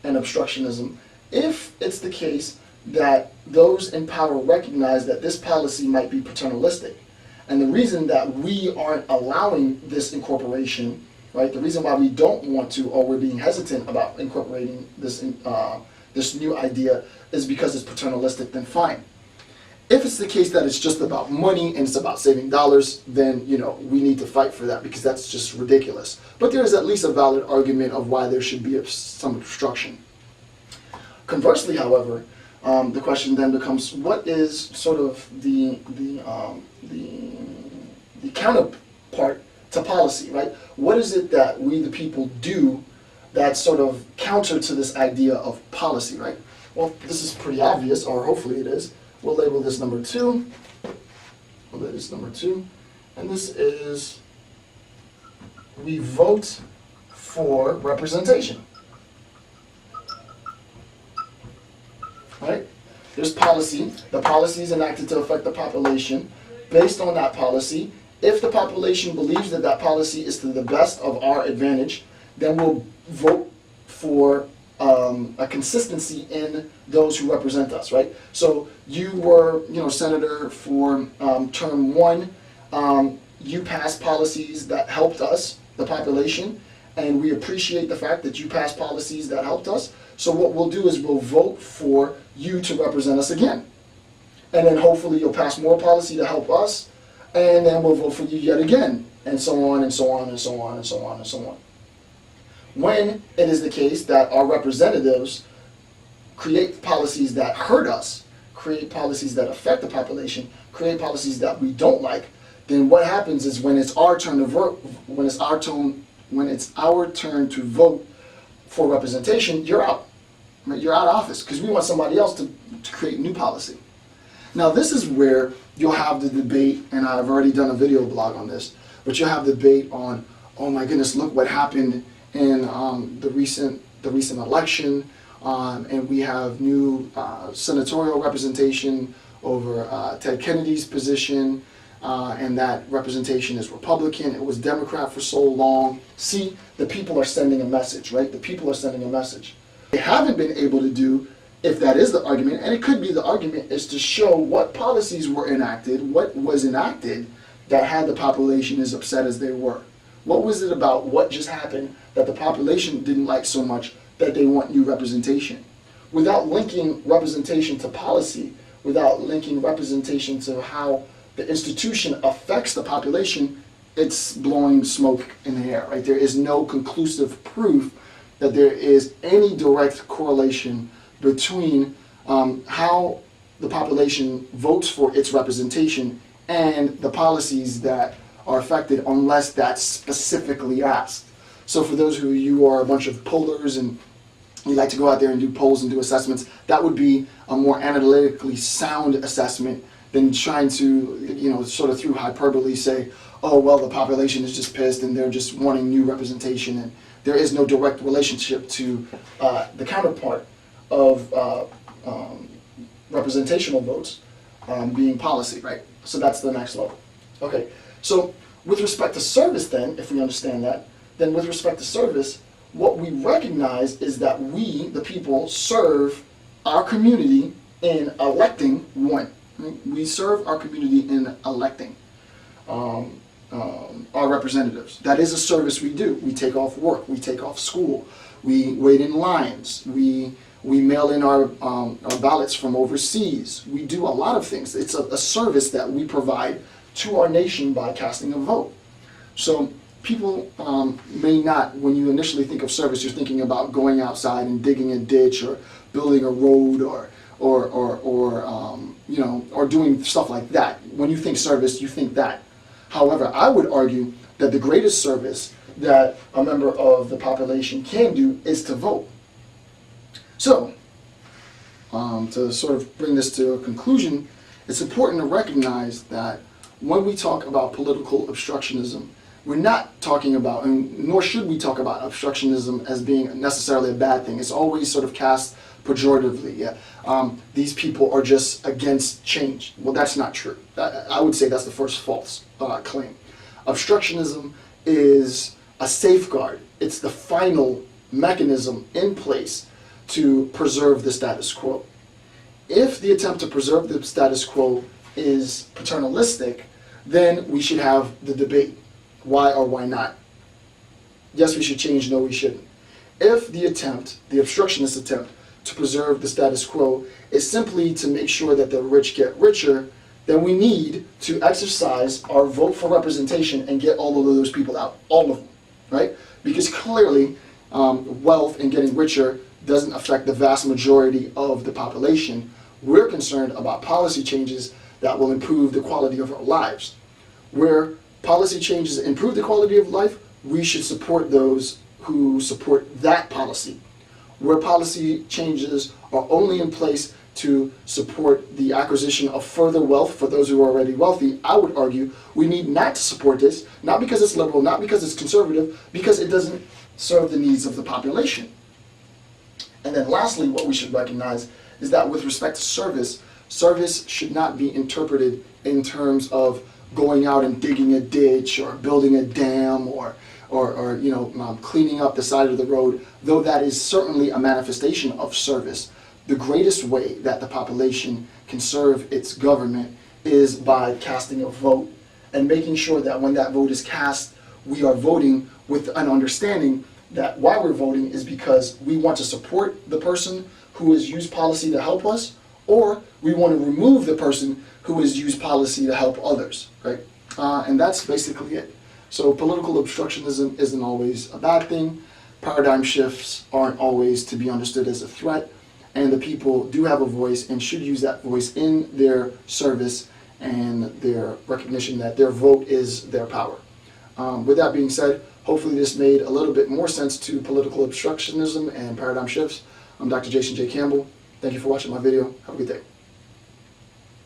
and obstructionism if it's the case that those in power recognize that this policy might be paternalistic. And the reason that we aren't allowing this incorporation, right, the reason why we don't want to, or we're being hesitant about incorporating this, this new idea is because it's paternalistic, then fine. If it's the case that it's just about money and it's about saving dollars, then, you know, we need to fight for that because that's just ridiculous. But there is at least a valid argument of why there should be some obstruction. Conversely, however, the question then becomes, what is sort of the counterpart to policy, right? What is it that we the people do that's sort of counter to this idea of policy, right? Well, this is pretty obvious, or hopefully it is. We'll label this number 2. We'll label this number 2. And this is, we vote for representation. Right? There's policy. The policy is enacted to affect the population. Based on that policy, if the population believes that that policy is to the best of our advantage, then we'll vote for a consistency in those who represent us, right? So you were, you know, senator for term 1. You passed policies that helped us, the population, and we appreciate the fact that you passed policies that helped us. So what we'll do is we'll vote for you to represent us again. And then hopefully you'll pass more policy to help us, and then we'll vote for you yet again, and so on and so on and so on and so on and so on. When it is the case that our representatives create policies that hurt us, create policies that affect the population, create policies that we don't like, then what happens is when it's our turn to vote, when it's our turn to vote for representation, you're out. You're out of office because we want somebody else to create new policy. Now this is where you'll have the debate, and I've already done a video blog on this, but you'll have debate on, oh my goodness, look what happened in the recent election, and we have new senatorial representation over Ted Kennedy's position, and that representation is Republican. It was Democrat for so long. See, the people are sending a message, right? The people are sending a message. They haven't been able to do, if that is the argument, and it could be the argument, is to show what policies were enacted, what was enacted that had the population as upset as they were. What was it about what just happened that the population didn't like so much that they want new representation? Without linking representation to policy, without linking representation to how the institution affects the population, it's blowing smoke in the air, right? There is no conclusive proof that there is any direct correlation between how the population votes for its representation and the policies that are affected, unless that's specifically asked. So for those who you are a bunch of pollers and you like to go out there and do polls and do assessments, that would be a more analytically sound assessment than trying to, you know, sort of through hyperbole say, oh, well, the population is just pissed and they're just wanting new representation, and there is no direct relationship to the counterpart of representational votes being policy, right? So that's the next level. Okay, so with respect to service then, if we understand that, then with respect to service, what we recognize is that we, the people, serve our community in electing one. We serve our community in electing our representatives. That is a service we do. We take off work, we take off school, we wait in lines, we mail in our ballots from overseas. We do a lot of things. It's a service that we provide to our nation by casting a vote. So people may not, when you initially think of service, you're thinking about going outside and digging a ditch or building a road or doing stuff like that. When you think service, you think that. However, I would argue that the greatest service that a member of the population can do is to vote. So, to sort of bring this to a conclusion, it's important to recognize that when we talk about political obstructionism, we're not talking about, and nor should we talk about obstructionism as being necessarily a bad thing. It's always sort of cast pejoratively. Yeah? These people are just against change. Well, that's not true. I would say that's the first false claim. Obstructionism is a safeguard. It's the final mechanism in place to preserve the status quo. If the attempt to preserve the status quo is paternalistic, then we should have the debate. Why or why not? Yes, we should change. No, we shouldn't. If the attempt, the obstructionist attempt, to preserve the status quo is simply to make sure that the rich get richer, then we need to exercise our vote for representation and get all of those people out, all of them, right? Because clearly, wealth and getting richer doesn't affect the vast majority of the population. We're concerned about policy changes that will improve the quality of our lives. Where policy changes improve the quality of life, we should support those who support that policy. Where policy changes are only in place to support the acquisition of further wealth for those who are already wealthy, I would argue we need not to support this, not because it's liberal, not because it's conservative, because it doesn't serve the needs of the population. And then lastly, what we should recognize is that with respect to service, service should not be interpreted in terms of going out and digging a ditch or building a dam or cleaning up the side of the road, though that is certainly a manifestation of service. The greatest way that the population can serve its government is by casting a vote and making sure that when that vote is cast, we are voting with an understanding that why we're voting is because we want to support the person who has used policy to help us, or we want to remove the person who has used policy to help others, right? And that's basically it. So political obstructionism isn't always a bad thing. Paradigm shifts aren't always to be understood as a threat, and the people do have a voice and should use that voice in their service and their recognition that their vote is their power. With that being said, hopefully this made a little bit more sense to political obstructionism and paradigm shifts. I'm Dr. Jason J. Campbell. Thank you for watching my video. Have a good day.